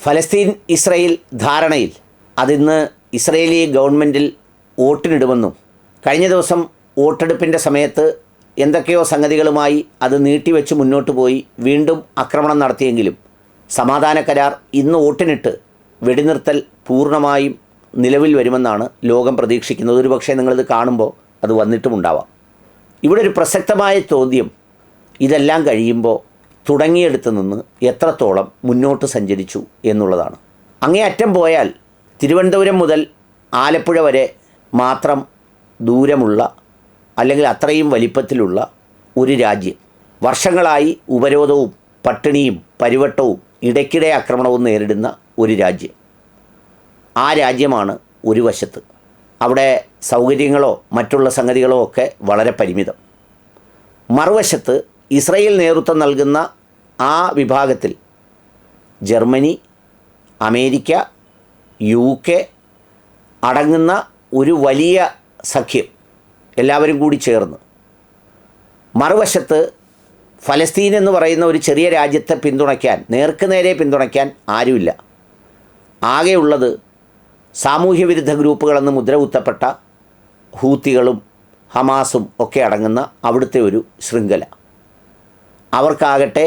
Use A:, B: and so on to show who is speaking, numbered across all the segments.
A: ഫലസ്തീൻ ഇസ്രയേൽ ധാരണയിൽ അതിന്ന് ഇസ്രയേലി ഗവൺമെൻറ്റിൽ വോട്ടിനിടുമെന്നും കഴിഞ്ഞ ദിവസം വോട്ടെടുപ്പിൻ്റെ സമയത്ത് എന്തൊക്കെയോ സംഗതികളുമായി അത് നീട്ടിവെച്ച് മുന്നോട്ട് പോയി വീണ്ടും ആക്രമണം നടത്തിയെങ്കിലും സമാധാന കരാർ ഇന്ന് വോട്ടിനിട്ട് വെടിനിർത്തൽ പൂർണ്ണമായും നിലവിൽ വരുമെന്നാണ് ലോകം പ്രതീക്ഷിക്കുന്നത്. ഒരു പക്ഷേ നിങ്ങളിത് കാണുമ്പോൾ അത് വന്നിട്ടുമുണ്ടാവാം. ഇവിടെ ഒരു പ്രസക്തമായ ചോദ്യം, ഇതെല്ലാം കഴിയുമ്പോൾ തുടങ്ങിയെടുത്ത് നിന്ന് എത്രത്തോളം മുന്നോട്ട് സഞ്ചരിച്ചു എന്നുള്ളതാണ്. അങ്ങേയറ്റം പോയാൽ തിരുവനന്തപുരം മുതൽ ആലപ്പുഴ വരെ മാത്രം ദൂരമുള്ള അല്ലെങ്കിൽ അത്രയും വലിപ്പത്തിലുള്ള ഒരു രാജ്യം, വർഷങ്ങളായി ഉപരോധവും പട്ടിണിയും പരിവട്ടവും ഇടയ്ക്കിടെ ആക്രമണവും നേരിടുന്ന ഒരു രാജ്യം. ആ രാജ്യമാണ് ഒരു വശത്ത്. അവിടെ സൗകര്യങ്ങളോ മറ്റുള്ള സംഗതികളോ ഒക്കെ വളരെ പരിമിതം. മറുവശത്ത് ഇസ്രയേൽ നേതൃത്വം നൽകുന്ന ആ വിഭാഗത്തിൽ ജർമ്മനി, അമേരിക്ക, UK അടങ്ങുന്ന ഒരു വലിയ സഖ്യം എല്ലാവരും കൂടി ചേർന്ന്. മറുവശത്ത് ഫലസ്തീൻ എന്ന് പറയുന്ന ഒരു ചെറിയ രാജ്യത്തെ പിന്തുണയ്ക്കാൻ, നേർക്കുനേരെ പിന്തുണയ്ക്കാൻ ആരുമില്ല. ആകെയുള്ളത് സാമൂഹ്യവിരുദ്ധ ഗ്രൂപ്പുകളെന്ന് മുദ്ര കുത്തപ്പെട്ട ഹൂത്തികളും ഹമാസും ഒക്കെ അടങ്ങുന്ന അവിടുത്തെ ഒരു ശൃംഖല. അവർക്കാകട്ടെ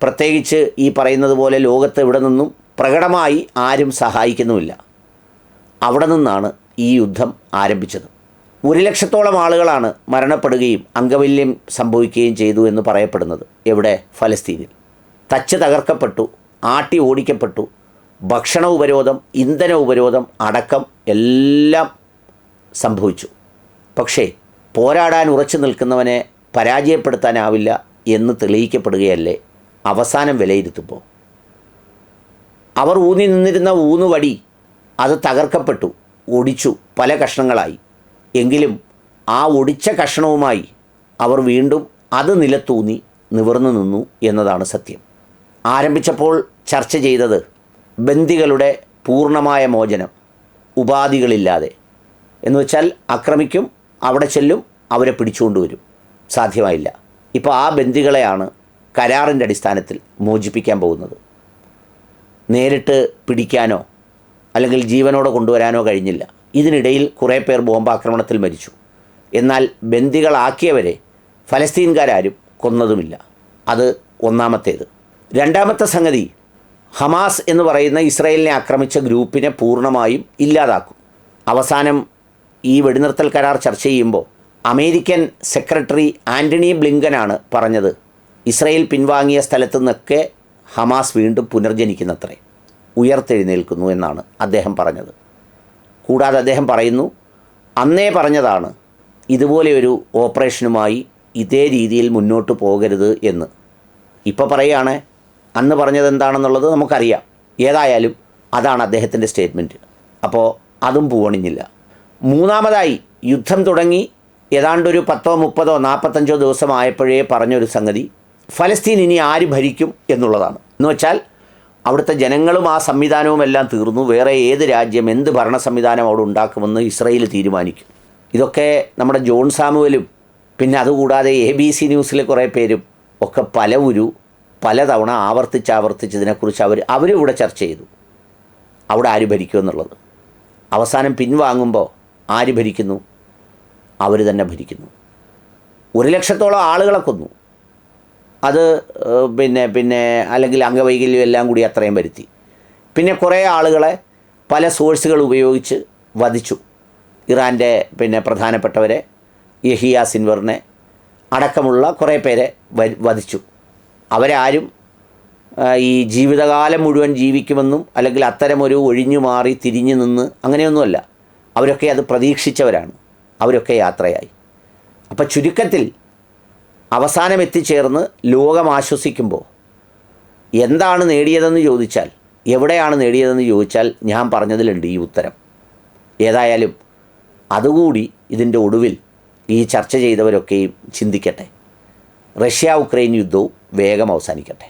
A: പ്രത്യേകിച്ച് ഈ പറയുന്നത് പോലെ ലോകത്ത് ഇവിടെ നിന്നും പ്രകടമായി ആരും സഹായിക്കുന്നുമില്ല. അവിടെ നിന്നാണ് ഈ യുദ്ധം ആരംഭിച്ചത്. 1,00,000-ഓളം ആളുകളാണ് മരണപ്പെടുകയും അംഗവൈകല്യം സംഭവിക്കുകയും ചെയ്തു എന്ന് പറയപ്പെടുന്നത്. എവിടെ? ഫലസ്തീനിൽ. തച്ച് തകർക്കപ്പെട്ടു, ആട്ടി ഓടിക്കപ്പെട്ടു. ഭക്ഷണ ഉപരോധം, ഇന്ധന ഉപരോധം അടക്കം എല്ലാം സംഭവിച്ചു. പക്ഷേ പോരാടാൻ ഉറച്ചു നിൽക്കുന്നവനെ പരാജയപ്പെടുത്താനാവില്ല എന്ന് തെളിയിക്കപ്പെടുകയല്ലേ അവസാനം വിലയിരുത്തുമ്പോൾ. അവർ ഊന്നി നിന്നിരുന്ന ഊന്നുവടി അത് തകർക്കപ്പെട്ടു, ഒടിച്ചു, പല കഷ്ണങ്ങളായി. എങ്കിലും ആ ഒടിച്ച കഷ്ണവുമായി അവർ വീണ്ടും അത് നിലത്തൂന്നി നിവർന്നു നിന്നു എന്നതാണ് സത്യം. ആരംഭിച്ചപ്പോൾ ചർച്ച ചെയ്തത് ബന്ദികളുടെ പൂർണ്ണമായ മോചനം, ഉപാധികളില്ലാതെ. എന്നുവെച്ചാൽ ആക്രമിക്കും, അവിടെ ചെല്ലും, അവരെ പിടിച്ചുകൊണ്ടുവരും. സാധ്യമായില്ല. ഇപ്പോൾ ആ ബന്ദികളെയാണ് കരാറിൻ്റെ അടിസ്ഥാനത്തിൽ മോചിപ്പിക്കാൻ പോകുന്നത്. നേരിട്ട് പിടിക്കാനോ അല്ലെങ്കിൽ ജീവനോടെ കൊണ്ടുവരാനോ കഴിഞ്ഞില്ല. ഇതിനിടയിൽ കുറേ പേർ ബോംബാക്രമണത്തിൽ മരിച്ചു. എന്നാൽ ബന്ദികളാക്കിയവരെ ഫലസ്തീൻകാരും കൊന്നതുമില്ല. അത് ഒന്നാമത്തേത്. രണ്ടാമത്തെ സംഗതി, ഹമാസ് എന്ന് പറയുന്ന ഇസ്രായേലിനെ ആക്രമിച്ച ഗ്രൂപ്പിനെ പൂർണ്ണമായും ഇല്ലാതാക്കും. അവസാനം ഈ വെടിനിർത്തൽ കരാർ ചർച്ച ചെയ്യുമ്പോൾ അമേരിക്കൻ സെക്രട്ടറി ആൻ്റണി ബ്ലിങ്കനാണ് പറഞ്ഞത്, ഇസ്രായേൽ പിൻവാങ്ങിയ സ്ഥലത്തു നിന്നൊക്കെ ഹമാസ് വീണ്ടും പുനർജനിക്കുന്നത്രേ, ഉയർത്തെഴുന്നേൽക്കുന്നു എന്നാണ് അദ്ദേഹം പറഞ്ഞത്. കൂടാതെ അദ്ദേഹം പറയുന്നു, അന്നേ പറഞ്ഞതാണ് ഇതുപോലെയൊരു ഓപ്പറേഷനുമായി ഇതേ രീതിയിൽ മുന്നോട്ട് പോകരുത് എന്ന്. ഇപ്പോൾ പറയുകയാണ് അന്ന് പറഞ്ഞത് എന്താണെന്നുള്ളത് നമുക്കറിയാം. ഏതായാലും അതാണ് അദ്ദേഹത്തിൻ്റെ സ്റ്റേറ്റ്മെൻറ്റ്. അപ്പോൾ അതും പൂവണിഞ്ഞില്ല. മൂന്നാമതായി യുദ്ധം തുടങ്ങി ഏതാണ്ടൊരു 10, 30, 45 ദിവസമായപ്പോഴേ പറഞ്ഞൊരു സംഗതി, ഫലസ്തീൻ ഇനി ആര് ഭരിക്കും എന്നുള്ളതാണ്. എന്ന് വെച്ചാൽ അവിടുത്തെ ജനങ്ങളും ആ സംവിധാനവും എല്ലാം തീർന്നു. വേറെ ഏത് രാജ്യം എന്ത് ഭരണ സംവിധാനം അവിടെ ഉണ്ടാക്കുമെന്ന് ഇസ്രായേൽ തീരുമാനിക്കും. ഇതൊക്കെ നമ്മുടെ ജോൺ സാമുവലും പിന്നെ അതുകൂടാതെ ABC ന്യൂസിലെ കുറേ പേരും ഒക്കെ പലതവണ ആവർത്തിച്ച് ഇതിനെക്കുറിച്ച് അവരിവിടെ ചർച്ച ചെയ്തു. അവിടെ ആര് ഭരിക്കുമെന്നുള്ളത്. അവസാനം പിൻവാങ്ങുമ്പോൾ ആര് ഭരിക്കുന്നു? അവർ തന്നെ ഭരിക്കുന്നു. 1,00,000-ഓളം ആളുകളെ കൊന്നു. അത് പിന്നെ അല്ലെങ്കിൽ അംഗവൈകല്യം എല്ലാം കൂടി അത്രയും വരുത്തി. പിന്നെ കുറേ ആളുകളെ പല സോഴ്സുകൾ ഉപയോഗിച്ച് വധിച്ചു. ഇറാൻ്റെ പ്രധാനപ്പെട്ടവരെ, യഹിയ സിൻവറിനെ അടക്കമുള്ള കുറേ പേരെ വധിച്ചു. അവരാരും ഈ ജീവിതകാലം മുഴുവൻ ജീവിക്കുമെന്നും അല്ലെങ്കിൽ അത്തരമൊരു ഒഴിഞ്ഞു മാറി തിരിഞ്ഞു നിന്ന് അങ്ങനെയൊന്നുമല്ല. അവരൊക്കെ അത് പ്രതീക്ഷിച്ചവരാണ്. അവരൊക്കെ യാത്രയായി. അപ്പം ചുരുക്കത്തിൽ അവസാനം എത്തിച്ചേർന്ന് ലോകം ആശ്വസിക്കുമ്പോൾ എന്താണ് നേടിയതെന്ന് ചോദിച്ചാൽ, എവിടെയാണ് നേടിയതെന്ന് ചോദിച്ചാൽ ഞാൻ പറഞ്ഞതിലുണ്ട് ഈ ഉത്തരം. ഏതായാലും അതുകൂടി ഇതിൻ്റെ ഒടുവിൽ ഈ ചർച്ച ചെയ്തവരൊക്കെയും ചിന്തിക്കട്ടെ. റഷ്യ ഉക്രൈൻ യുദ്ധവും വേഗം അവസാനിക്കട്ടെ.